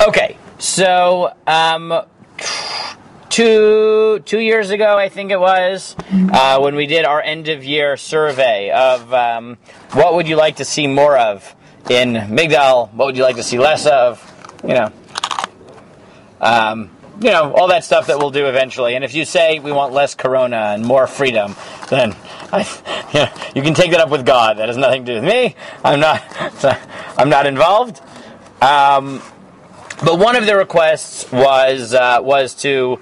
Okay, so two years ago, I think it was, when we did our end-of-year survey of what would you like to see more of in Migdal, what would you like to see less of, all that stuff that we'll do eventually. And if you say we want less corona and more freedom, then you can take that up with God. That has nothing to do with me. I'm not involved. But one of the requests was to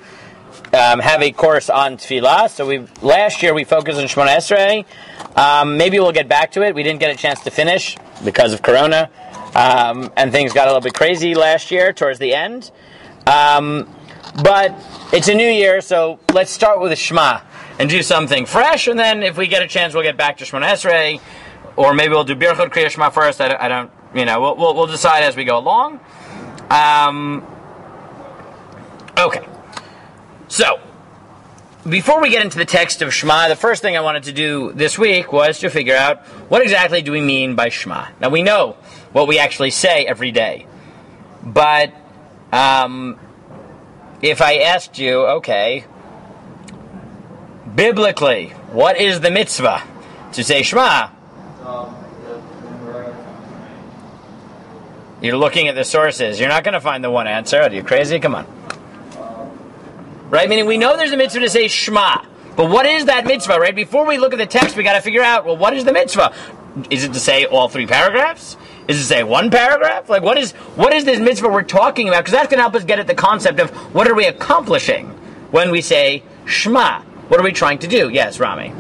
have a course on tefillah. So last year we focused on shemoneh-esrei. Maybe we'll get back to it. We didn't get a chance to finish because of corona, and things got a little bit crazy last year towards the end. But it's a new year, so let's start with a Shema and do something fresh, and then if we get a chance, we'll get back to shemoneh-esrei, or maybe we'll do Birchot Kriyat Shema first. I don't, we'll decide as we go along. Okay. So, before we get into the text of Shema, the first thing I wanted to do this week was to figure out what exactly do we mean by Shema. Now, we know what we actually say every day, but if I asked you, okay, biblically, what is the mitzvah to say Shema? You're looking at the sources. You're not going to find the one answer. Are you crazy? Come on. Right? Meaning we know there's a mitzvah to say Shema. But what is that mitzvah, right? Before we look at the text, we got to figure out, well, what is the mitzvah? Is it to say all 3 paragraphs? Is it to say 1 paragraph? Like, what is this mitzvah we're talking about? Because that's going to help us get at the concept of what are we accomplishing when we say Shema? What are we trying to do? Yes, Rami. I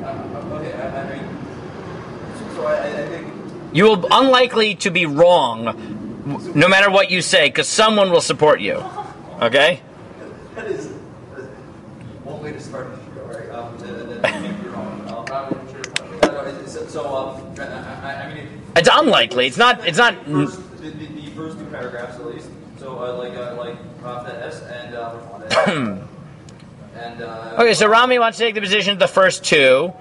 think you will unlikely to be wrong no matter what you say, because someone will support you. Okay? that is one way to start the show, right? It's unlikely. It's not. The first 2 paragraphs at least. So like the S and okay, so Rami wants to take the position that the first 2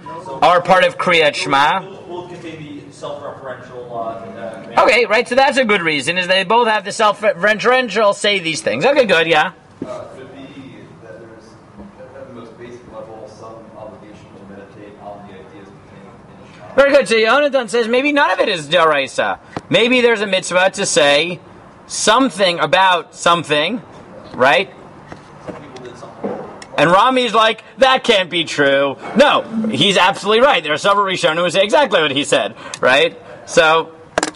are part of Kriyat Shema. Will contain the self-referential. Okay, right. So that's a good reason, is they both have the self-referential say these things. Okay, good. Yeah. Could it be that there's, at the most basic level, some obligation to meditate on the ideas contained in the Shema? Very good. So Yonatan says maybe none of it is daraisa. Maybe there's a mitzvah to say something about something, right? Some people did something. And Rami's like, that can't be true. No, he's absolutely right. There are several Rishonim who say exactly what he said, right? So,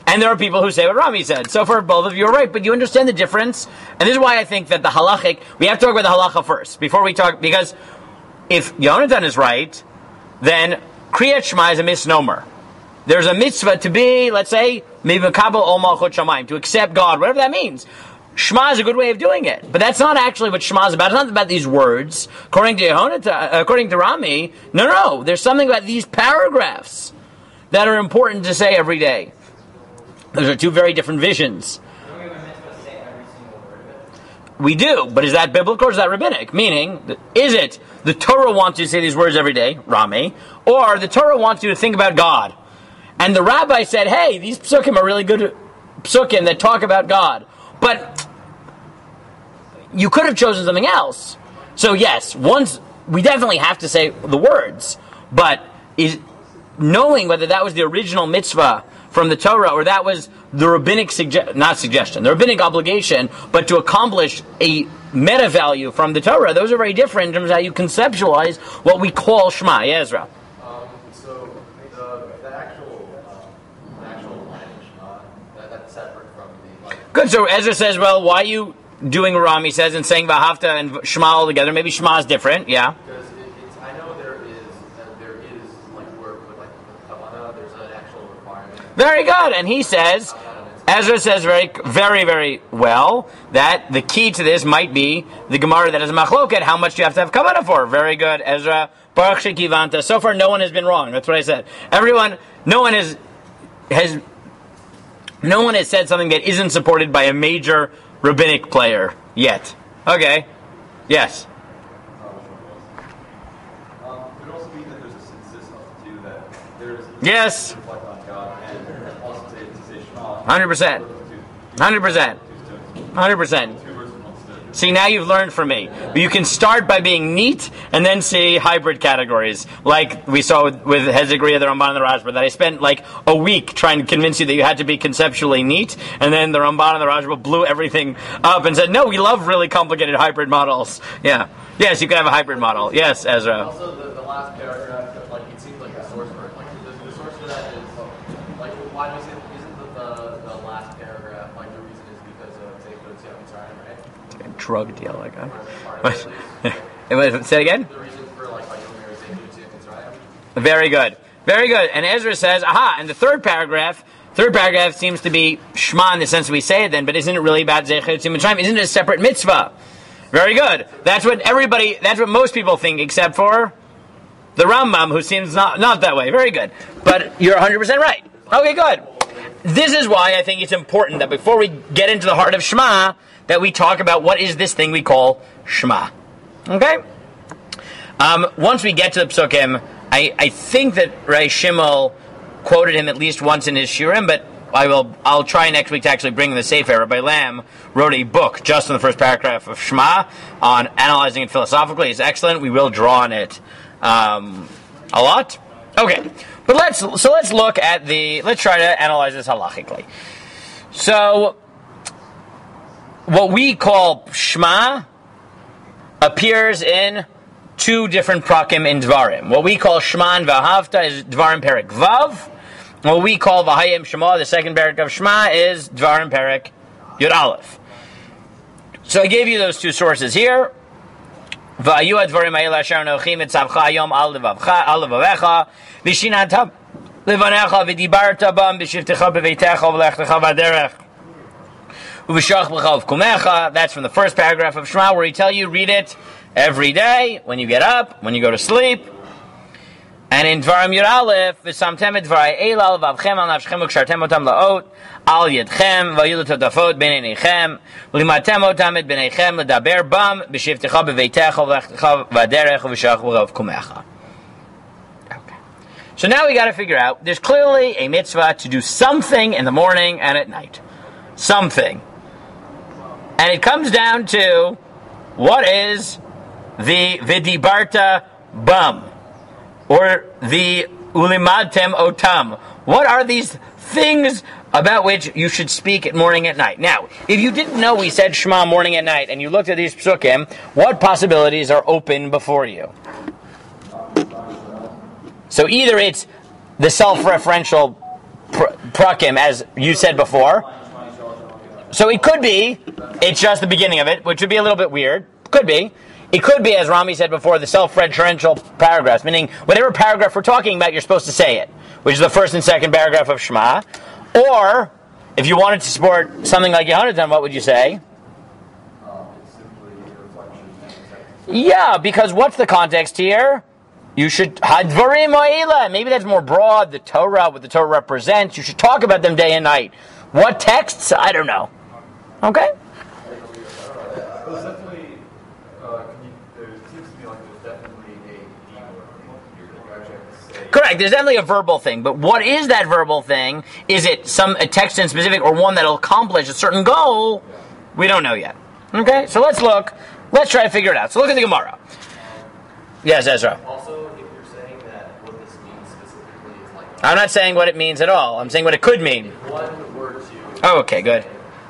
and there are people who say what Rami said. So for both of you are right, but you understand the difference? And this is why I think that the halachic, we have to talk about the halacha first, before we talk, because if Yonatan is right, then Kriyat Shema is a misnomer. There's a mitzvah to be, let's say, mivakabel ol malchut shamayim, to accept God, whatever that means. Shema is a good way of doing it, but that's not actually what Shema is about. It's not about these words. According to Rami, no. There's something about these paragraphs that are important to say every day. Those are 2 very different visions. Don't we have a mitzvah to say every single word of it? We do, but is that biblical or is that rabbinic? Meaning, is it the Torah wants you to say these words every day, Rami, or the Torah wants you to think about God? And the rabbi said, hey, these psukim are really good psukim that talk about God. But you could have chosen something else. So yes, we definitely have to say the words, but is knowing whether that was the original mitzvah from the Torah or that was the rabbinic the rabbinic obligation, but to accomplish a meta value from the Torah, those are very different in terms of how you conceptualize what we call Shema. Yeah, Ezra. So the actual line of Shema, that's separate from the... Good, so Ezra says, well, why are you doing what Rami says and saying V'ahavta and Shema all together? Maybe Shema is different, yeah. Because I know there is like where with like kavanah, there's an actual requirement. Very good, and he says, Ezra says very, very, very well that the key to this might be the Gemara that is machloket. How much do you have to have kavanah for? Very good, Ezra. Baruch shekivanta. So far, no one has been wrong. That's what I said. No one has said something that isn't supported by a major rabbinic player yet. Okay. Yes. Could it also be that there's a synthesis too, that there's Yes. reflect on God and also to say Shema. 100%. 100%. 100%. See, now you've learned from me. You can start by being neat and then see hybrid categories. Like we saw with Hezegriya, the Ramban, and the Rashba, that I spent like a week trying to convince you that you had to be conceptually neat, and then the Ramban and the Rashba blew everything up and said, no, we love really complicated hybrid models. Yeah. Yes, you can have a hybrid model. Yes, Ezra. Also, the last paragraph, like, it seems like a source for it. Like, the source for that is, like, why does it, isn't the last paragraph, like, the reason is because of, say, Ziring, right? Drug deal, like that. Say it again? The reason for, like, Very good. Very good. And Ezra says, aha, and the third paragraph seems to be Shema in the sense that we say it then, but isn't it really about Zecher Tzim Mitzrayim? Isn't it a separate mitzvah? Very good. That's what most people think, except for the Rambam, who seems not that way. Very good. But you're 100% right. Okay, good. This is why I think it's important that before we get into the heart of Shema, that we talk about what is this thing we call Shema. Okay? Once we get to the Psukim, I think that Ray Shimel quoted him at least once in his Shiurim, but I'll try next week to actually bring the Sefer. Rabbi Lam wrote a book just in the first paragraph of Shema on analyzing it philosophically. It's excellent. We will draw on it a lot. Okay, but let's look at let's try to analyze this halachically. So, what we call Shema appears in two different prakim in Dvarim. What we call Shema and Vahavta is Dvarim Perek Vav. What we call V'hayim Shema, the second parak of Shema, is Dvarim Perek Yud Aleph. So I gave you those two sources here. V'ayu advarim ha'ela asher anochim etzavcha hayom al levavecha v'shinatam levanecha v'dibarta bam b'shivtecha b'veitecha v'lechtecha v'aderech u'v'shach b'cha v'kumecha. That's from the first paragraph of Shema, where he tells you read it every day, when you get up, when you go to sleep. And in Dvarim Yud Aleph, v'samtem et dvarai eila v'avchem al nafshchem u'kshartem otam la'ot al yedchem v'ayu l'todafot ben einechem v'limatem otam et benechem l'daber bam b'shivtecha b'veitecha v'lechtecha v'aderech v'shach v'chav kumecha. Okay. So now we got to figure out, there's clearly a mitzvah to do something in the morning and at night. Something. And it comes down to, what is the v'dibarta bam? Or the ulimadtem otam. What are these things about which you should speak at morning and night? Now, if you didn't know we said Shema morning and night, and you looked at these psukim, what possibilities are open before you? So either it's the self-referential prakim, as you said before. So it could be, it's just the beginning of it, which would be a little bit weird. Could be. It could be, as Rami said before, the self-referential paragraphs, meaning whatever paragraph we're talking about, you're supposed to say it, which is the first and second paragraph of Shema. Or, if you wanted to support something like Yohanan, what would you say? It's simply a reflection. Yeah, because what's the context here? You should, Hadvarim Ha'ela, maybe that's more broad, the Torah, what the Torah represents. You should talk about them day and night. What texts? I don't know. Okay? Correct, there's definitely a verbal thing, but what is that verbal thing? Is it a text in specific or one that'll accomplish a certain goal? We don't know yet. Okay, so let's try to figure it out. So look at the Gemara. Yes, Ezra. Also, if you're saying that what this means specifically is like... I'm not saying what it means at all. I'm saying what it could mean. One word to... Oh, okay, good.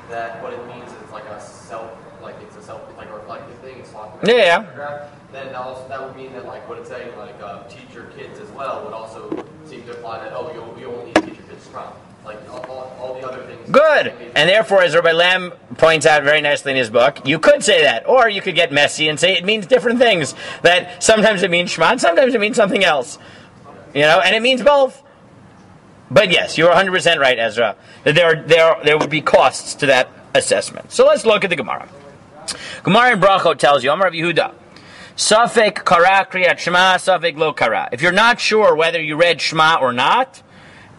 That what it means is like a reflective thing, it's Yeah. Then also that would mean that like what it's saying, like teach your kids as well, would also seem to imply that you only need to teach your kids Shema. Like all the other things. Good. And therefore, as Rabbi Lam points out very nicely in his book, you could say that, or you could get messy and say it means different things. That sometimes it means Shema, and sometimes it means something else. You know, and it means both. But yes, you're 100% right, Ezra. That there would be costs to that assessment. So let's look at the Gemara. Gemara in Brachot tells you, Amar Rav Yehuda, Safek kara kriyat Shema, Safek lo kara. If you're not sure whether you read Shema or not,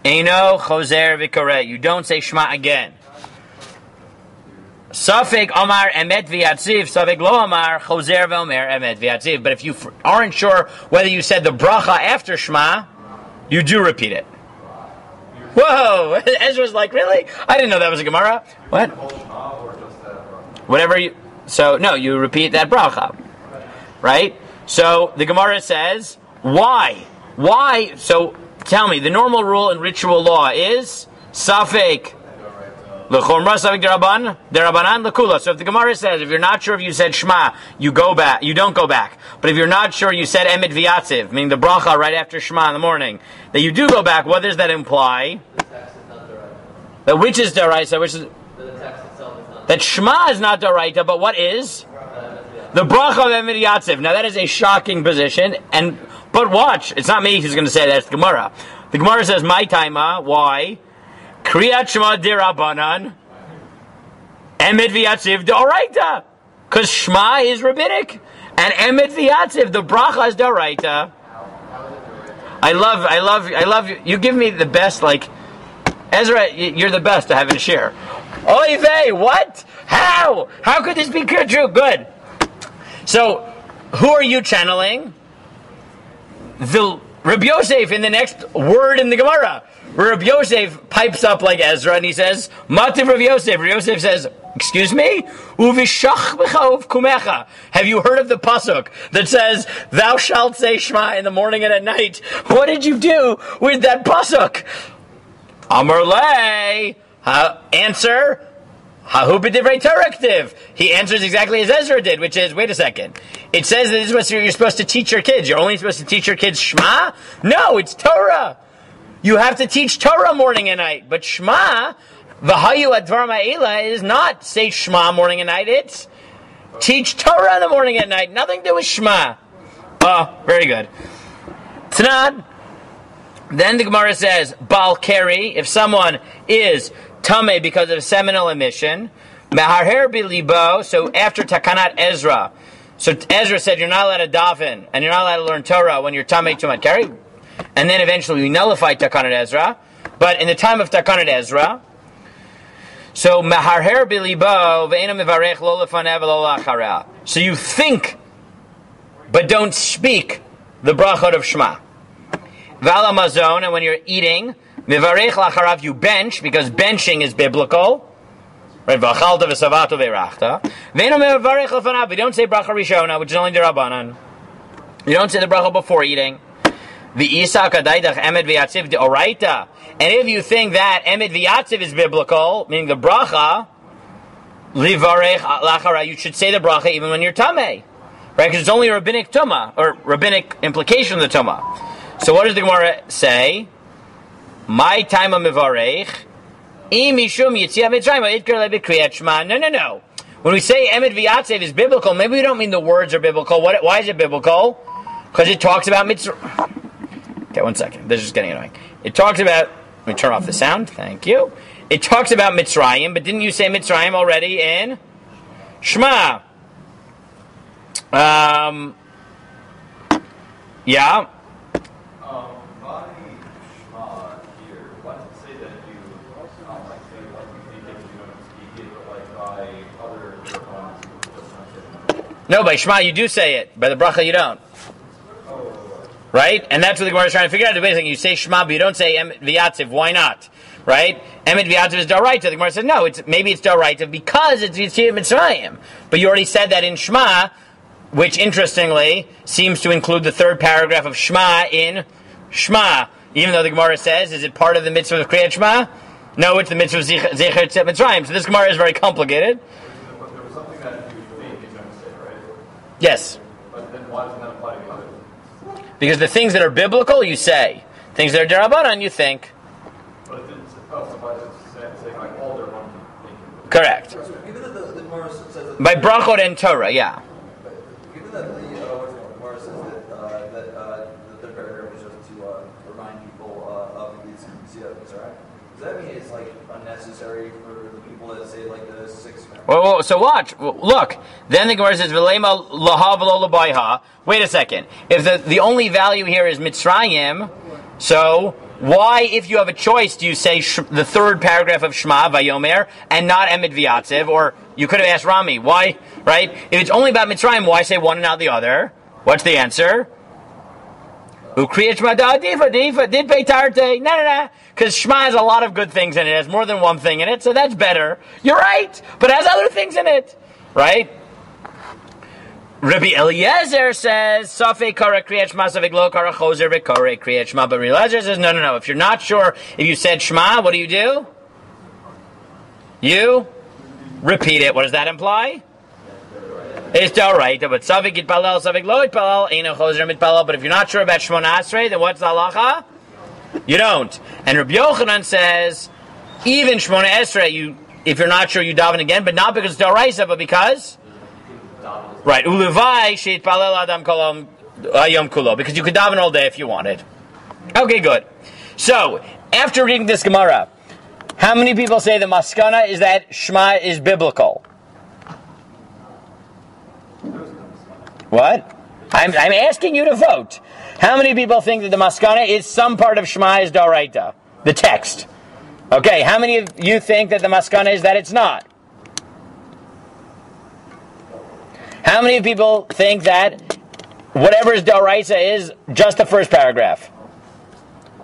Eino choser v'kareh. You don't say Shema again. Safek Amar emet v'yatziv, Safek lo Amar choser v'omer emet v'yatziv. But if you aren't sure whether you said the bracha after Shema, you do repeat it. Whoa! Ezra's like, really? I didn't know that was a Gemara. What? Whatever you, so no, you repeat that bracha. Right? So the Gemara says, why? Why? So tell me, the normal rule in ritual law is safek l'chomra safek derabanan l'kula. So if the Gemara says, if you're not sure if you said Shema, you go back. You don't go back. But if you're not sure you said emet v'yatziv, meaning the bracha right after Shema in the morning, that you do go back, what does that imply? The text is not deraita. That which is deraisa, which is The text itself is not. that Shema is not deraita, but what is? The bracha of emet v'yatziv. Now that is a shocking position, but watch, it's not me who's going to say that, it's the Gemara. The Gemara says, my taima, why? Kriyat Shema derabanan, emet v'yatziv deoraita. Because Shema is rabbinic, and emet v'yatziv, the bracha is deoraita. I love you. You give me the best, like, Ezra, you're the best to have in a share. Oy vey, what? How? How could this be true? Good. So, who are you channeling? The Rabbi Yosef in the next word in the Gemara. Rabbi Yosef pipes up like Ezra and he says, Mativ Rabbi Yosef. Rabbi Yosef says, excuse me? Uvishach b'cha kumecha. Have you heard of the pasuk that says, thou shalt say Shema in the morning and at night? What did you do with that pasuk? Amar lei. Answer. Hahu b'divrei Torah ktiv. He answers exactly as Ezra did, which is, wait a second. It says that this is what you're supposed to teach your kids. You're only supposed to teach your kids Shema? No, it's Torah. You have to teach Torah morning and night. But Shema, v'hayu advar ma'ela, is not say Shema morning and night. It's teach Torah in the morning and night. Nothing to do with Shema. Oh, very good. Tanad. Then the Gemara says, Bal Keri, if someone is Tameh because of seminal emission, Meharher bilibo, so after Takanat Ezra. So Ezra said you're not allowed to daven, and you're not allowed to learn Torah when you're Tameh Tumat Keri. And then eventually we nullified Takanat Ezra. But in the time of Takanat Ezra, so Meharher bilibo, ve'ena mevarech lo lefanev lo la'achareh. So you think, but don't speak the brachot of Shema. Vala mazon, and when you're eating, mivarech lacharav, you bench, because benching is biblical. Right? V'achalta v'savato v'erachta. Ve'eno mivarech lefanav, you don't say bracha rishona, which is only derabanan. You don't say the bracha before eating. V'isa kadaydach emet v'yatziv deoraita. And if you think that emet v'yatziv is biblical, meaning the bracha, livarech lacharav, you should say the bracha even when you're tameh. Right? Because it's only a rabbinic tumah, or rabbinic implication of the tumah. So what does the Gemara say? My time of mivarech, imishum yitzia mitzrayim itkar lebet kriyat shema. No. When we say emet v'yatzev is biblical, maybe we don't mean the words are biblical. Why is it biblical? Because it talks about mitzrayim. Okay, one second. This is getting annoying. It talks about. Let me turn off the sound. Thank you. It talks about Mitzrayim, but didn't you say Mitzrayim already in Shema? Yeah. No, by Shema you do say it. By the bracha you don't. Right? And that's what the Gemara is trying to figure out. Basically, you say Shema, but you don't say Emet V'yatziv. Why not? Right? Emet V'yatziv is D'oraita. The Gemara says, no, maybe it's D'oraita because it's Yitzhak Mitzrayim. But you already said that in Shema, which interestingly seems to include the third paragraph of Shema in Shema. Even though the Gemara says, is it part of the mitzvah of Kriyat Shema? No, it's the mitzvah of Zecher Tzet Mitzrayim. So this Gemara is very complicated. There was something that you think is going to say, right? Yes. But then why doesn't that apply to the others? Because the things that are biblical, you say. Things that are derabanan, you think. But it didn't say, it's saying like all their one thing. Correct. So given that the Gemara says that By brachot and Torah, yeah. given that the Gemara says that the paragraph is just to remind people of the Yitzhak, does that mean it's like unnecessary for the people that say like the 6 members? Well, so watch. Look. Then the Gemara says, "V'lema laha v'lo labayha." Wait a second. If the only value here is Mitzrayim, so why, if you have a choice, do you say the third paragraph of Shema Vayomer and not Emet V'yatziv? Or you could have asked Rami, why? Right? If it's only about Mitzrayim, why say one and not the other? What's the answer? Ukriyat Shema difa did pay tarte. No. Because Shema has a lot of good things in it. It has more than one thing in it, so that's better. You're right, but it has other things in it. right? Rabbi Eliezer says, Safek kara kriyat shema, safek lo kara choser v'kore kriyat shema. But Rabbi Eliezer says, no. If you're not sure if you said shema, what do? You repeat it. What does that imply? It's doraita. But safek itpalel, safek lo itpalel, eino choser mitpalel. But if you're not sure about shemoneh-esrei, then what's the halacha? You don't. And Rabbi Yochanan says, even shemoneh-esrei, if you're not sure, you daven again, but not because it's doraisa, but because? Right. Ulevai sheitpalel adam kolam yom kulo, because you could daven all day if you wanted. Okay, good. So, after reading this Gemara, how many people say the maskana is that Shema is biblical? What? I'm asking you to vote. How many people think that the maskana is some part of Shema is doraita? The text. Okay, how many of you think that the maskana is that it's not? How many people think that whatever is doraisa is just the first paragraph?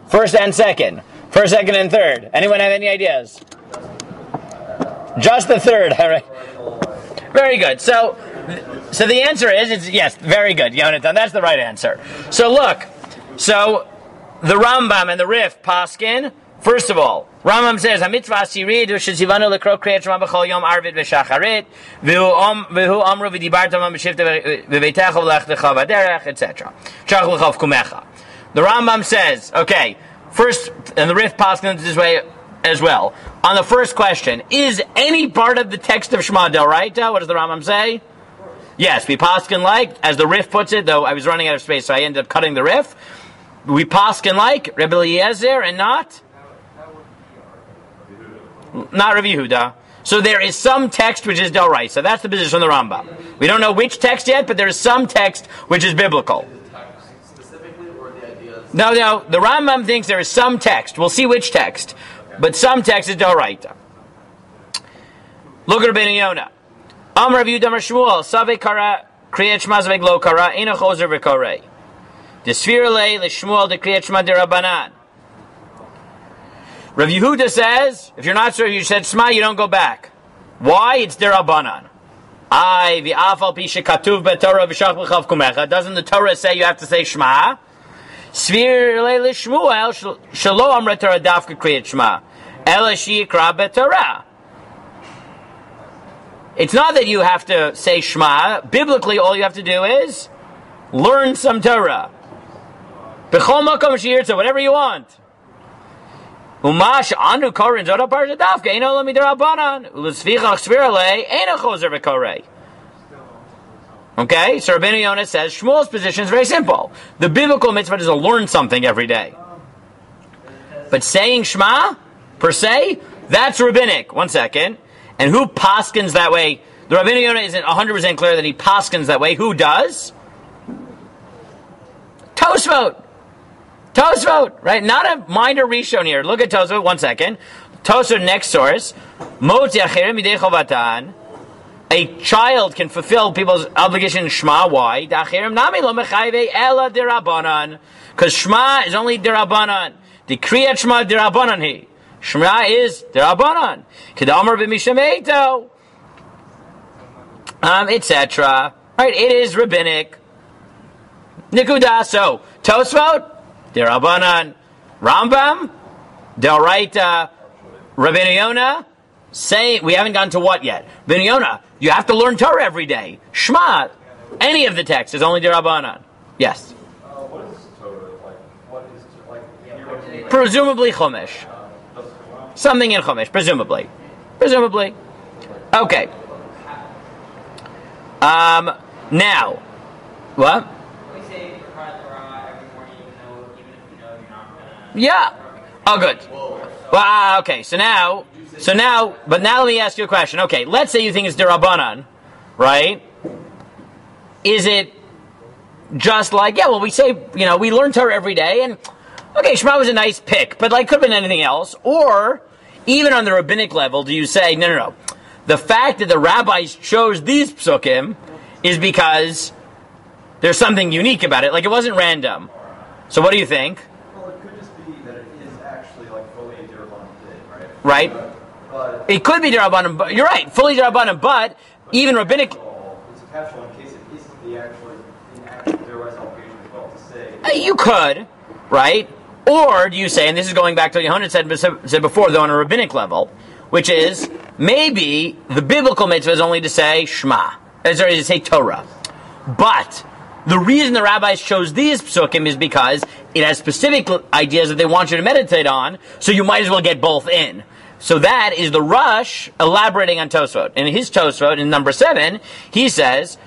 First and second. First, second, and third. Anyone have any ideas? Just the third. All right. Very good. So the answer is, yes, very good, Yonatan. That's the right answer. So look, so the Rambam and the Rif paskin. First of all, Rambam says, "Hamitzvah asirid u'shezivanu lekro kriyat shema b'chol yom arvit v'shacharit v'hu amru v'dibartam b'shivta v'veitecha v'lechtecha v'derech, etc. Chach l'chav kumecha." The Rambam says, okay, first, and the Rif paskin this way as well. On the first question, is any part of the text of Shema Doraita? What does the Rambam say? Yes, we paskin like, as the Rif puts it, though I was running out of space, so I ended up cutting the Rif. We paskin like Rabbi Eliezer and not Rabbi Yehuda. So there is some text which is Doraisa. That's the position of the Rambam. We don't know which text yet, but there is some text which is biblical. Specifically, or the ideas? No. The Rambam thinks there is some text. We'll see which text, but some text is Doraita. Look at Rabbeinu Yonah. Amar Rav Yehuda Amar Shmuel, Savei kara kriyat shema zavei lo kara eino choser v'korei. Desfirle l'Shmuel de kriyat shema derabanan. Rav Yehuda says, if you're not sure you said Shema, you don't go back. Why? It's derabanan. V'afal pi shekatuv beTorah v'shach l'chav kumecha. Doesn't the Torah say you have to say Shema? Sfirle l'Shmuel shelo amra Torah dafka kriyat shema ela sheyikra beTorah. It's not that you have to say Shema. Biblically, all you have to do is learn some Torah. B'chol makom sheyirtza, whatever you want. Umash anu korin zoda parsha dafka eino lemidarabanan u'lesvichach svirale eino choser v'korei. Okay, so Rabbeinu Yonah says Shmuel's position is very simple. The biblical mitzvah is to learn something every day. But saying Shema per se, that's rabbinic. One second. And who paskins that way? The Rabbeinu Yonah isn't 100% clear that he paskins that way. Who does? Tosfot, right? Not a minor rishon here. Look at Tosfot, 1 second. Tosfot, next source. A child can fulfill people's obligation in Shema. Why? Because Shema is only derabanan. The Kriyat Shema derabanan he. Shema is derabanan. Kedamar b'mishameito, etc. Right? It is rabbinic. Nikuda. So Tosfot derabanan, Rambam deoraita, Rabbeinu Yonah say we haven't gotten to what yet. Rabbeinu Yonah, you have to learn Torah every day. Shema, any of the text is only derabanan. Yes. What is Torah like? What is like? Presumably Chumash. Something in Chumash, presumably. Okay. Now, what? We say Torah every morning, even if you know you're not gonna. Yeah. Oh, good. Well, okay. So now, but now let me ask you a question. Okay, let's say you think it's derabanan, right? Is it just like, yeah, well, we say, we learn Torah every day, and okay, Shema was a nice pick, but could have been anything else. Or, even on the rabbinic level, do you say, no. The fact that the rabbis chose these psukim is because there's something unique about it. It wasn't random. So what do you think? Well, it could just be that it is actually fully derabanan, right? Right. It could be derabanan, but you're right, fully derabanan, but even rabbinic. It's a catch-all in case it isn't the actual theorized obligation as well to say. You could, right? Or do you say, and this is going back to what Yohanan said before, though on a rabbinic level, which is maybe the biblical mitzvah is only to say Shema, sorry, to say Torah, but the reason the rabbis chose these psukim is because it has specific ideas that they want you to meditate on, so you might as well get both in. So that is the Rush elaborating on Tosfot. In his Tosfot, in number 7, he says,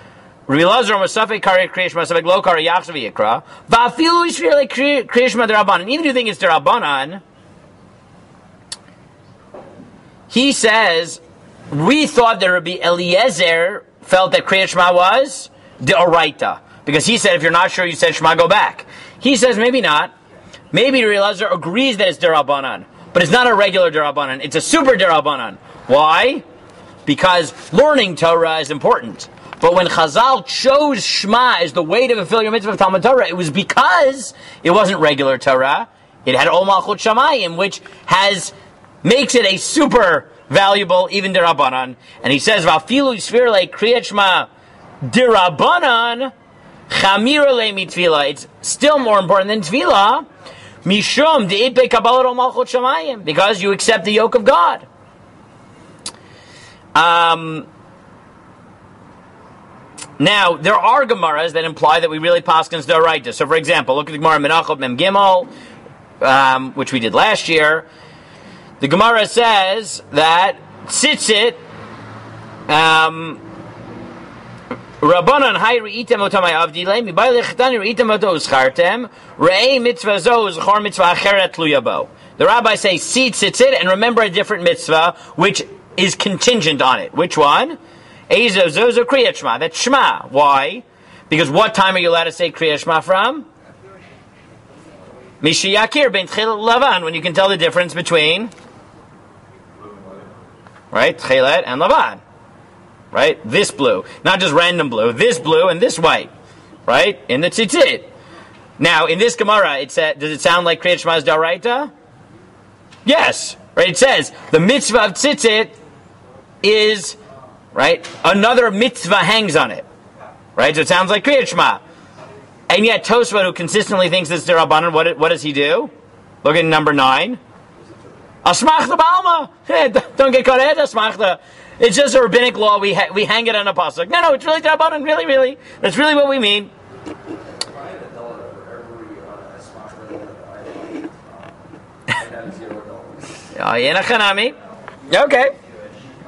even if you think it's derabanan, he says, we thought that Rabbi Eliezer felt that Kriyat Shema was deoraita. Because he said, if you're not sure you said Shema, go back. He says, maybe not. Maybe Rabbi Eliezer agrees that it's derabanan. But it's not a regular derabanan. It's a super derabanan. Why? Because learning Torah is important. But when Chazal chose Shema as the way to fulfill your mitzvah of Talmud Torah, it was because it wasn't regular Torah. It had Ol Malchut Shamayim, which makes it a super valuable, even derabanan. And he says, "Va'afilu yisvir le Kriyat Shema derabanan chamira le mitfila." It's still more important than tefillah. Mishum de'it be'kabbalat Ol Malchut Shamayim, because you accept the yoke of God. Now, there are Gemaras that imply that we really paskin d'oraita. So, for example, look at the Gemara Menachot Mem Gimel, which we did last year. The Gemara says that tzitzit, Rabbanan hay reitem otamay avdilei mibay lechdani reitem oto uschartem rei mitzvah zo zchor mitzvah acheret tluya bo. The rabbis say see tzitzit and remember a different mitzvah which is contingent on it. Which one? Ezo zozo Kriyat Shema. That's Shema. Why? Because what time are you allowed to say Kriyat Shema from? Mishiyakir ben Tchilat Lavan, when you can tell the difference between, right, Tchilat and Lavan. Right? This blue. Not just random blue. This blue and this white. Right? In the tzitzit. Now, in this Gemara, does it sound like Kriyat Shema is d'oraita? Yes. Right? It says, the mitzvah of tzitzit is, right, another mitzvah hangs on it. Right? So it sounds like Kriyat Shema. And yet Tosfot, who consistently thinks it's derabanan, what does he do? Look at number 9. Asmachta b'alma. Don't get caught ahead, asmachta. It's just a rabbinic law. We hang it on a pasuk. No, it's really derabanan. Really. That's really what we mean.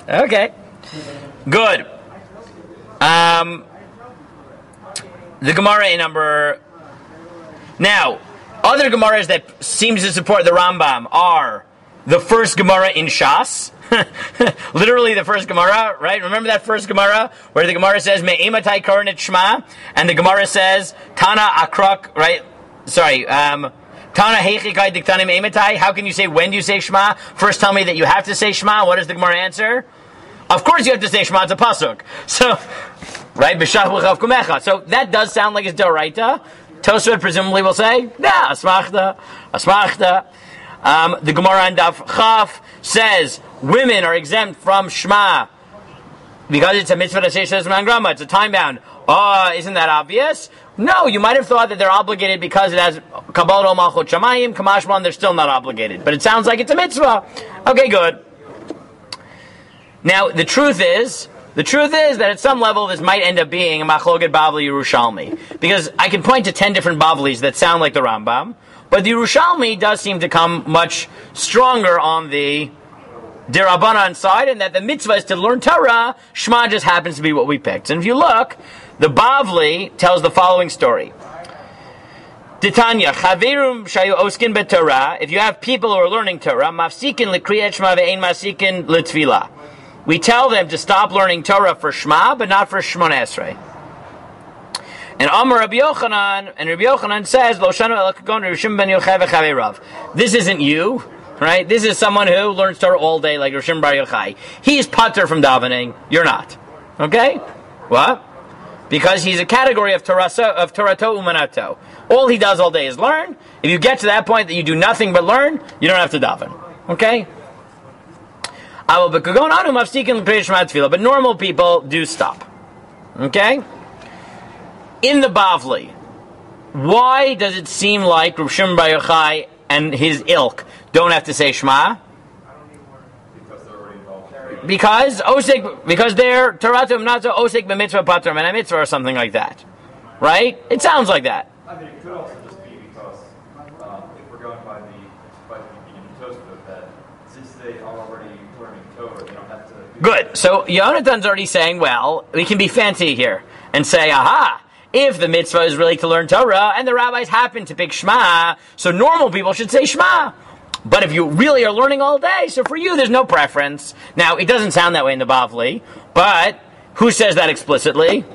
Okay. Good. The Gemara in number... Now, other Gemaras that seem to support the Rambam are the first Gemara in Shas. Literally the first Gemara, right? Remember that first Gemara where the Gemara says Me'ematai Koranit Shema, and the Gemara says Tana Akrak, right? Sorry, Tana Heichikai Diktanim Ematai. How can you say when do you say Shema? First tell me that you have to say Shema. What does the Gemara answer? Of course you have to say Shema, it's a pasuk. So, right? So that does sound like it's d'oraita. Tosfot presumably will say, nah, asmachta. The Gemara in Daf Chaf says women are exempt from Shema because it's a mitzvah to say Shema Grama. It's a time bound. Oh, isn't that obvious? No, you might have thought that they're obligated because it has Kabbalat Ol Malchut Shamayim, Kamashman, they're still not obligated. But it sounds like it's a mitzvah. Okay, good. Now, the truth is that at some level this might end up being a Machloket Bavli Yerushalmi. Because I can point to 10 different Bavlis that sound like the Rambam, but the Yerushalmi does seem to come much stronger on the Derabanan side, and that the mitzvah is to learn Torah. Shema just happens to be what we picked. And if you look, the Bavli tells the following story. Titanya, Chaverum shayu oskin beTorah, if you have people who are learning Torah, mafsikin lekriyat Shema ve'ein mafsikin letfilah. We tell them to stop learning Torah for Shema, but not for shemoneh-esrei. And Amar Rabbi Yochanan says, Lo shanu ela kagon Rishim ben Yochai v'chavei Rav. This isn't you, right? This is someone who learns Torah all day, like Rishim bar Yochai. He's patur from davening. You're not. Okay? What? Because he's a category of Torato Umanato. All he does all day is learn. If you get to that point that you do nothing but learn, you don't have to daven. Okay? But normal people do stop. Okay? In the Bavli, why does it seem like Rav Shimon Bar Yochai and his ilk don't have to say Shema? Because they're already involved. Because they're Torah not to osek b'mitzvah patram and a mitzvah or something like that. Right? It sounds like that. I mean, it could also just be because if we're going by the beginning Tosfot, that since they are already learning Torah, they don't have to. Good. So Yonatan's already saying, well, we can be fancy here and say, aha, if the mitzvah is really to learn Torah and the rabbis happen to pick Shema, so normal people should say Shema. But if you really are learning all day, so for you there's no preference. Now, it doesn't sound that way in the Bavli, but who says that explicitly?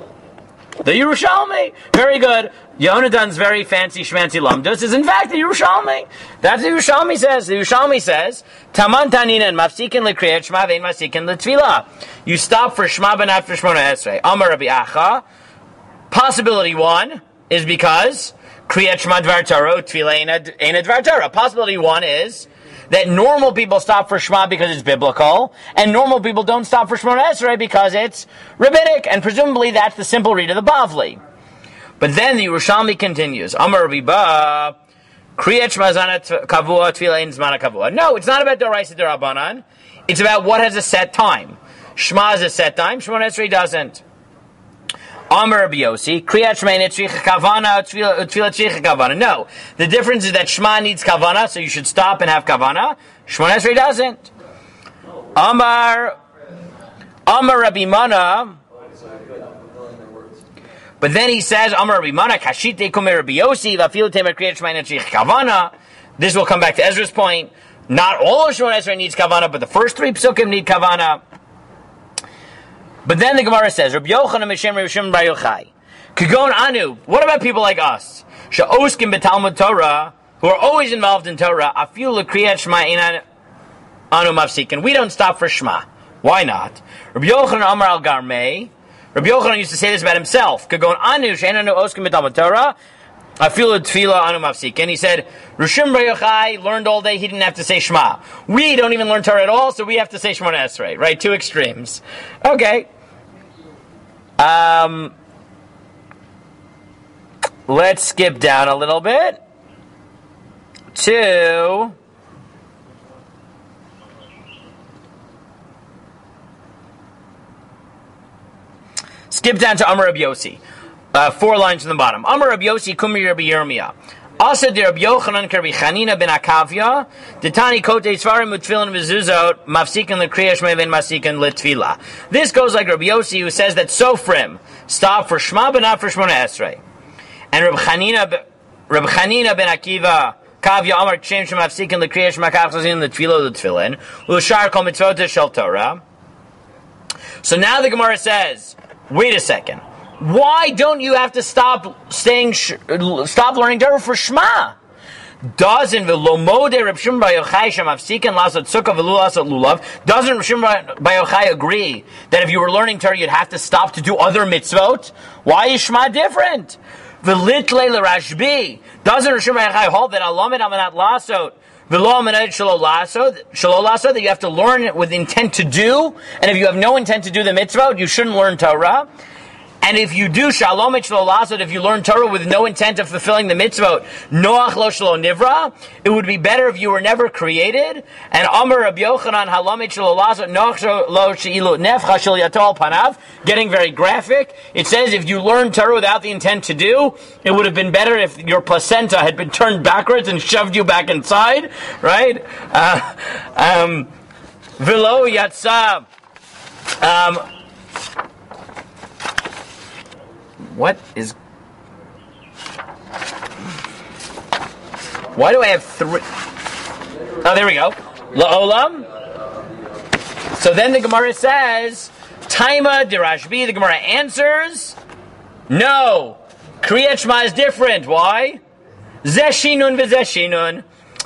The Yerushalmi. Very good. Yonatan's very fancy schmancy lumdus is in fact the Yerushalmi. That's what the Yerushalmi says. The Yerushalmi says, Taman tanina and mafsikin lekriyat Shema vein mafsikin letfilah. You stop for Shema but not for shemoneh-esrei. Amar Rabbi Acha. Possibility one is because Kriyat Shema Dvar Torah, Tefillah Ein Dvar Torah. Possibility one is that normal people stop for Shema because it's biblical, and normal people don't stop for shemoneh-esrei because it's rabbinic, and presumably that's the simple read of the Bavli. But then the Yerushalmi continues, Amar Rabbi Ba, Kriyat Shema Zana Kavua, Tefillah Ein Zmana Kavua. No, it's not about Doraisa Derabanan. It's about what has a set time. Shema has a set time, shemoneh-esrei doesn't. Amar Rabbi Yossi, Kriyat Shema Tzricha Kavana, Tefillah Tzricha Kavana. No, the difference is that Shema needs Kavana, so you should stop and have Kavana. shemoneh-esrei doesn't. Amar Rabbi Mana. But then he says, Amar Rabbi Mana, Kashite Kumer Rabbi Yossi, Vafilu Temer Kriyat Shema Tzricha Kavana. This will come back to Ezra's point. Not all of shemoneh-esrei needs Kavana, but the first three psukim need Kavana. But then the Gemara says, Rabbi Yochanan Mishem Rabbi Shimon Bar Yochai. Kagon Anu. What about people like us? She'oskim b'Talmud Torah, who are always involved in Torah. Afilu l'kriyat Shema ein anu mafsikin. We don't stop for Shema. Why not? Rabbi Yochanan Amar al Garmei. Rabbi Yochanan used to say this about himself. Kagon Anu she'ein anu oskim b'Talmud Torah. Afilu tefillah anu mafsikin. He said, Rabbi Shimon Bar Yochai learned all day. He didn't have to say Shema. We don't even learn Torah at all, so we have to say shemoneh-esrei. Right? Two extremes. Okay. Let's skip down a little bit to Amar Rabbi Yossi. 4 lines from the bottom. Amar Rabbi Yossi, Kumri Rabbi Yirmiyah. Asa de Rabbi Yochanan Rabbi Chanina ben Akavya, Detani Kote Svarim Utfilin Mezuzot, Mafsikin L'Kriyat Shema ben Mafsikin L'Tfilah. This goes like Rabbi Yossi, who says that Sofrim stop for Shema but not for shemoneh-esrei. And Rabbi Chanina ben Akiva, Kavya Amar Kshem Shema Mafsikin L'Kriyat Shema Kachazin L'Tfilah L'Tfilin, L'Shar Kol Mitzvot Shel Torah. So now the Gemara says, wait a second. Why don't you have to stop learning Torah for Shema? Doesn't Velomode Reb Shimon Bar Yochai Shamafsikin Lasot Sukkah Velu Lasot Lulav? Doesn't Reb Shimon Bar Yochai agree that if you were learning Torah you'd have to stop to do other mitzvot? Why is Shema different? Velitle LeRashbi. Doesn't Reb Shimon Bar Yochai hold that Alamed Amanat Lasot Velo Amanat Shelo Lasot that you have to learn it with intent to do, and if you have no intent to do the mitzvot, you shouldn't learn Torah? And if you do shalom shelo lasot, if you learn Torah with no intent of fulfilling the mitzvot, noach lo shelo nivra, it would be better if you were never created. And Amar Rabbi Yochanan halom shelo lasot noach lo sheilu nefcha shel yatol panav. Getting very graphic. It says if you learn Torah without the intent to do, it would have been better if your placenta had been turned backwards and shoved you back inside, right? Velo yatsa. What is... Why do I have 3... Oh, there we go. La'olam. So then the Gemara says, Taima Dirashbi, the Gemara answers, no. Kriyat Shema is different. Why? Zeshinun v'zeshinun.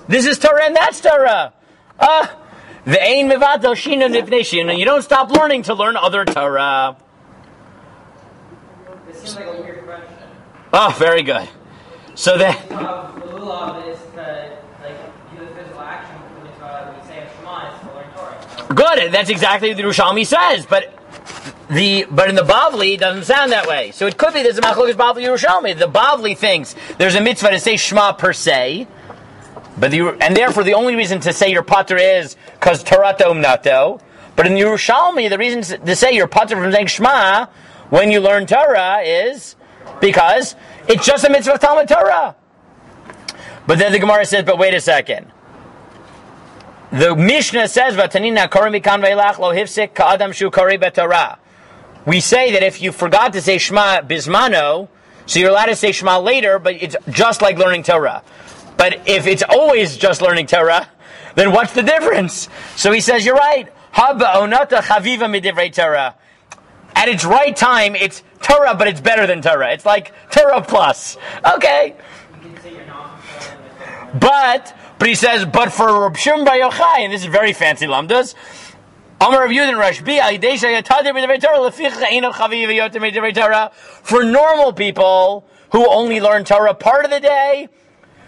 This is Torah and that's Torah. Ve'ein mevatel shinun v'pnei shinun. You don't stop learning to learn other Torah. Seems like a weird question. Oh, very good. So then, Lulav is to do the physical action. We say Shema is to learn Torah. Good, that's exactly what the Yerushalmi says, but in the Bavli, it doesn't sound that way. So it could be there's a Machlokas Bavli Yerushalmi. The Bavli thinks there's a mitzvah to say Shema per se, and therefore the only reason to say your pater is because Torato Umnato. But in the Yerushalmi, the reason to say you're pater from saying Shema when you learn Torah is because it's just a mitzvah of Talmud Torah. But then the Gemara says, but wait a second. The Mishnah says, "Vatanina korim mikan ve'ilach lo hifsik ka'adam shu kori b'Torah." We say that if you forgot to say Shema bismano, so you're allowed to say Shema later, but it's just like learning Torah. But if it's always just learning Torah, then what's the difference? So he says, you're right. Haba onata chaviva midivrei Torah. At its right time, it's Torah, but it's better than Torah. It's like Torah plus. Okay. You can say you're not fulfilling the Torah. But he says, but for Reb Shimon Bar Yochai, and this is very fancy lamdas, Amar Rav Yudin Rashbi, for normal people who only learn Torah part of the day,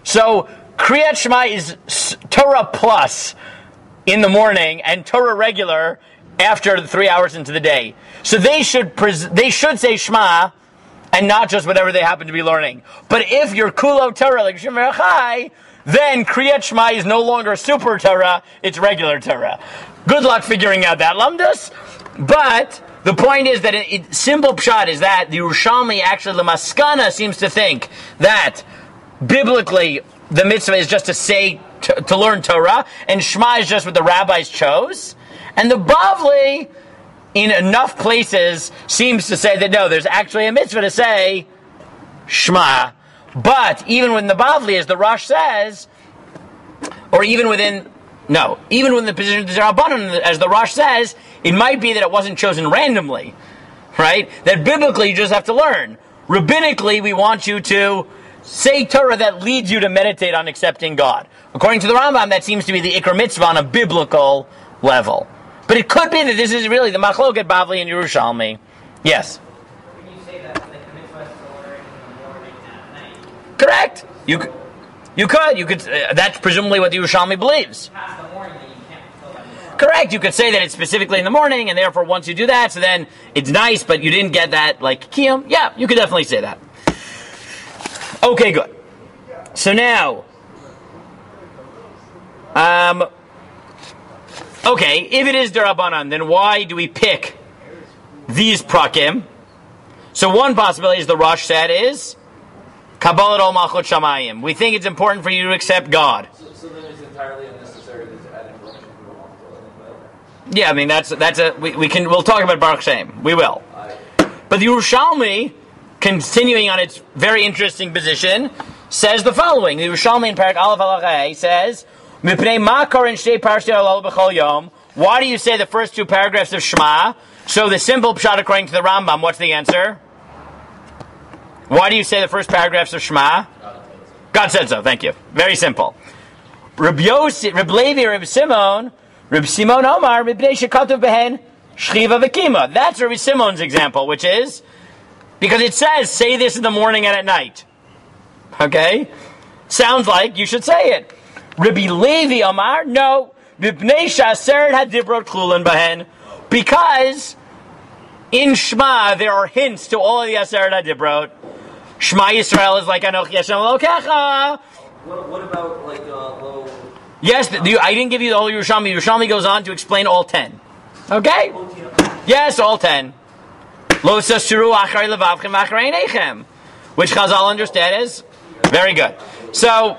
so Kriyat Shema is Torah plus in the morning and Torah regular after the 3 hours into the day. So they should say Shema and not just whatever they happen to be learning. But if you're Kulo Torah like Shimon Bar Yochai, then Kriyat Shema is no longer super Torah, it's regular Torah. Good luck figuring out that, Lamdus. But the point is that simple pshat is that the Yerushalmi, actually the Maskana, seems to think that biblically the mitzvah is just to say, to learn Torah, and Shema is just what the rabbis chose. And the Bavli, in enough places, seems to say that no, there's actually a mitzvah to say Shema. But even when the Bavli, as the Rosh says, or even when the position of the Rabbanon, as the Rosh says, it might be that it wasn't chosen randomly, right? That biblically you just have to learn. Rabbinically, we want you to say Torah that leads you to meditate on accepting God. According to the Rambam, that seems to be the Ikar Mitzvah on a biblical level. But it could be that this is really the Machloket Bavli and Yerushalmi. Yes? When you say that, like the mitzvah is to learn in the morning and at night. Correct. You could. That's presumably what the Yerushalmi believes. Past the morning, then you can't fulfill that mitzvah. Correct. You could say that it's specifically in the morning, and therefore once you do that, so then it's nice, but you didn't get that like kiyum. Yeah, you could definitely say that. Okay, good. So now, okay, if it is Darabanan, then why do we pick these prakim? So one possibility, as the Rosh said, is Kabbalat ol Malchut Shamayim. We think it's important for you to accept God. So then it's entirely unnecessary to add information to the one. Yeah, I mean we'll talk about Baruch Shem. We will. But the Yerushalmi, continuing on its very interesting position, says the following. The Yerushalmi in Parak Aleph Halacha says, Mipnei ma korin shtei parshei halalu b'chol yom. Why do you say the first two paragraphs of Shema? So the simple pshat according to the Rambam, what's the answer? Why do you say the first paragraphs of Shema? God said so, thank you. Very simple. Reb Levi, Reb Simon Omar, Mipnei shekatuv behen shchiva v'kima. That's Reb Simon's example, which is, because it says, say this in the morning and at night. Okay? Sounds like you should say it. Rabbi Levi Amar, no. Because in Shema there are hints to all of the Aseret HaDibrot. Shema Yisrael is like Anochi Hashem Elokecha. What about like low? Yes, I didn't give you the whole Yerushalmi. Yerushalmi goes on to explain all 10. Okay? Yes, all 10. Lo sasuru acharei levavchem acharei einechem, which Chazal understand as very good. So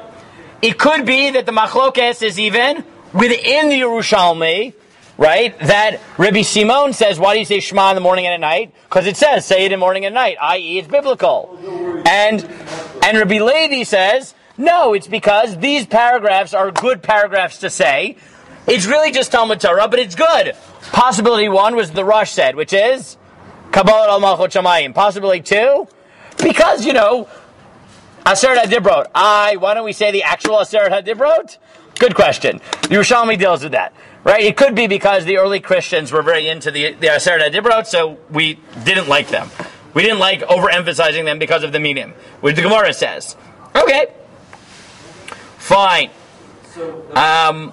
it could be that the machlokes is even within the Yerushalmi, right? That Rabbi Simon says, why do you say Shema in the morning and at night? Because it says, say it in the morning and at night, i.e. it's biblical. And Rabbi Levi says, no, it's because these paragraphs are good paragraphs to say. It's really just Talmud Torah, but it's good. Possibility one was the Rosh said, which is Kabbalat al Malchut Shamayim. Possibility two, because, Aseret HaDibrot. Why don't we say the actual Aseret HaDibrot? Good question. Yerushalmi deals with that. Right? It could be because the early Christians were very into the Aseret HaDibrot, so we didn't like them. We didn't like overemphasizing them because of the minim, which the Gemara says. Okay. Fine. So I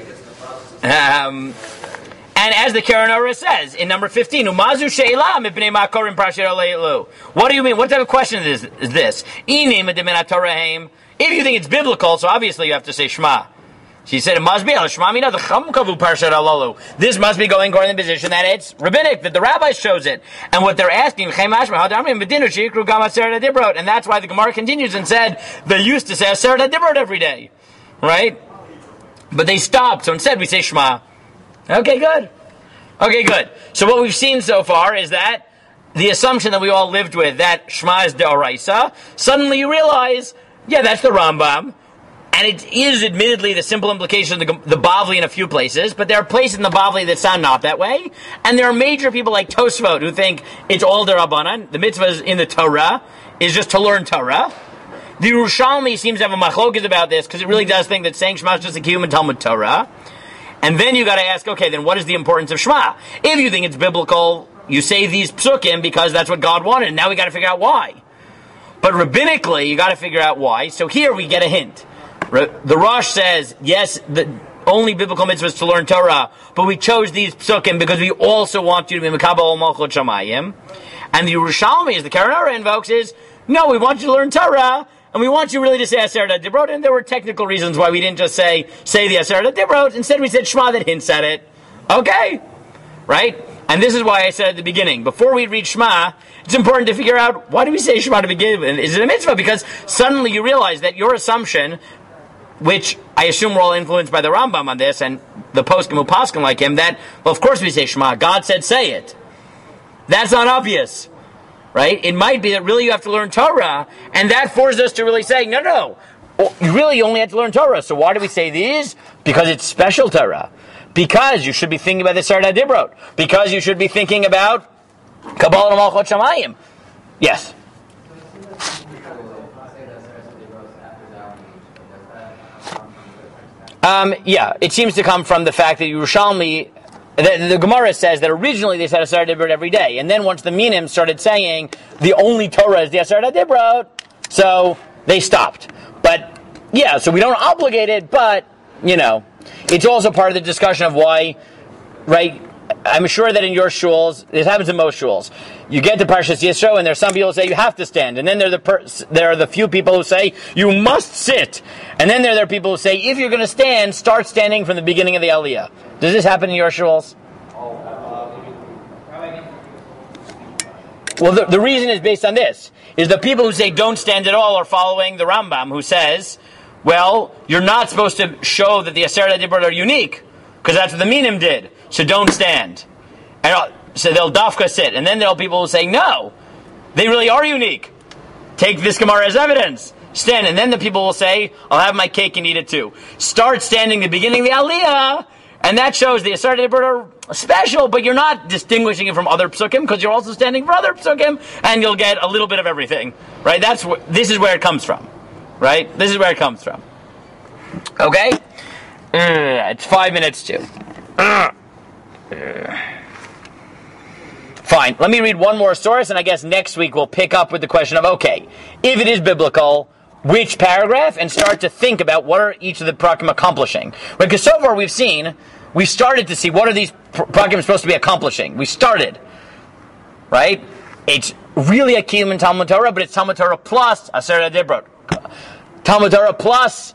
guess the process And as the Keren Orah says in number 15, Umazu she'ela mipnei ma'korim parashat Leilu. What do you mean? What type of question is this? If you think it's biblical, so obviously you have to say Shema. She said it must be Shema mina the Chamkavu parashat Leilu. This must be going according to the position that it's rabbinic, that the rabbis chose it. And what they're asking, and that's why the Gemara continues and said they used to say Aseret HaDibrot every day, right? But they stopped, so instead we say Shema. Okay, good. So what we've seen so far is that the assumption that we all lived with, that Shema is Deoraisa, suddenly you realize, yeah, that's the Rambam, and it is admittedly the simple implication of the Bavli in a few places, but there are places in the Bavli that sound not that way, and there are major people like Tosfot who think it's all Derabanan, the mitzvah is in the Torah, is just to learn Torah. The Yerushalmi seems to have a machlokas about this, because it really does think that saying Shema is just a kiyum in Talmud Torah. And then you got to ask, okay, then what is the importance of Shema? If you think it's biblical, you say these psukim because that's what God wanted, and now we got to figure out why. But rabbinically, you got to figure out why. So here we get a hint. The Rosh says, yes, the only biblical mitzvah is to learn Torah, but we chose these psukim because we also want you to be Mekabel ol Malchut Shamayim. And the Yerushalmi, as the Keren Orah invokes, is, no, we want you to learn Torah, and we want you really to say Aseret HaDibrot, and there were technical reasons why we didn't just say the Aseret HaDibrot. Instead we said Shema that hints at it. Okay? Right? And this is why I said at the beginning, before we read Shema, it's important to figure out, why do we say Shema to begin with? Is it a mitzvah? Because suddenly you realize that your assumption, which I assume we're all influenced by the Rambam on this, and the poskim who poskim like him, that, well, of course we say Shema. God said say it. That's not obvious. Right? It might be that really you have to learn Torah, and that forces us to really say, no, you really only have to learn Torah. So why do we say these? Because it's special Torah. Because you should be thinking about the Aseret HaDibrot. Because you should be thinking about Kabbalah Malchut Shamayim. Yes? Yeah, it seems to come from the fact that Yerushalmi, the Gemara says that originally they said Aseret HaDibrot every day, and then once the Minim started saying the only Torah is the Aseret HaDibrot, so they stopped. But yeah, so we don't obligate it, but it's also part of the discussion of why, right? I'm sure that in your shuls, this happens in most shuls, you get to Parshas Yisro, and there's some people who say you have to stand, and then there are the few people who say you must sit, and then there are people who say if you're going to stand, start standing from the beginning of the Aliyah. Does this happen in your shuls? Well, the reason is based on this, is the people who say don't stand at all are following the Rambam, who says, well, you're not supposed to show that the Aseret HaDibrot are unique, because that's what the Minim did. So don't stand. And so they'll dafka sit. And then there'll be people who say, no, they really are unique. Take this Gemara as evidence. Stand. And then the people will say, I'll have my cake and eat it too. Start standing the beginning of the Aliyah. And that shows the Aseret HaDibrot are special, but you're not distinguishing it from other psukim, because you're also standing for other psukim, and you'll get a little bit of everything. Right? This is where it comes from. Right? This is where it comes from. Okay? It's 5 minutes to. Fine. Let me read one more source, and I guess next week we'll pick up with the question of, okay, if it is biblical, which paragraph, and start to think about what are each of the prakim accomplishing. Because so far we started to see what are these prakim supposed to be accomplishing. We started. Right? It's really a kiyum in Talmud Torah, but it's Talmud Torah plus Aseret HaDibrot. Talmud Torah plus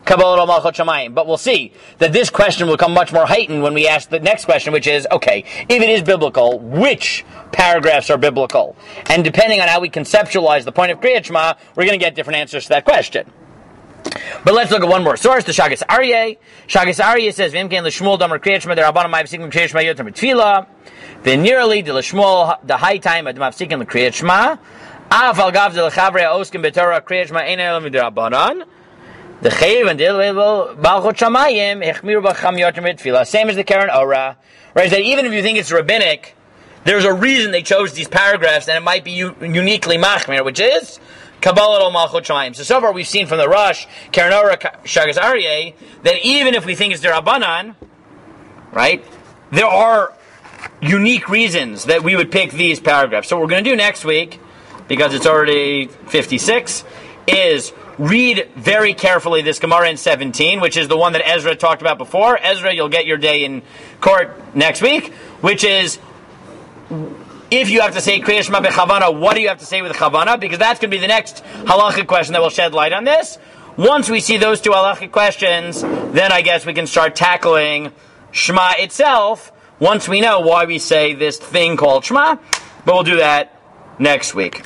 Kabbalah ol Malchut Shamayim. But we'll see that this question will become much more heightened when we ask the next question, which is, okay, if it is biblical, which paragraphs are biblical? And depending on how we conceptualize the point of Kriyat Shema, we're going to get different answers to that question. But let's look at one more source, the Shagas Aryeh. Shagas Aryeh says, V'imkein l'shmuel damar Kriyat Shema derabbanan ma'avsikim Kriyat Shema yoter mitfilah. V'nearly the l'shmuel the high time of ma'avsikim l'Kriyat Shema. Af al gav de l'chavrei oskim b'Torah Kriyat Shema ein elam midrabbanan. The Chayiv and Dilvel Malchut Shamayim Echmiru B'cham Yoter Mitfilah. Same as the Keren Orah, right? That even if you think it's rabbinic, there's a reason they chose these paragraphs, and it might be uniquely machmir, which is Kabbalah ol Malchut Shamayim. So far we've seen from the Rosh, Keren Orah, Shagas Aryeh, that even if we think it's Derabanan, right, there are unique reasons that we would pick these paragraphs. So what we're going to do next week, because it's already 56, is read very carefully this Gemara in 17, which is the one that Ezra talked about before. Ezra, you'll get your day in court next week, which is, if you have to say Kriyat Shema B'chavana, what do you have to say with Chavana? Because that's going to be the next halachic question that will shed light on this. Once we see those two halachic questions, then I guess we can start tackling Shema itself, once we know why we say this thing called Shema. But we'll do that next week.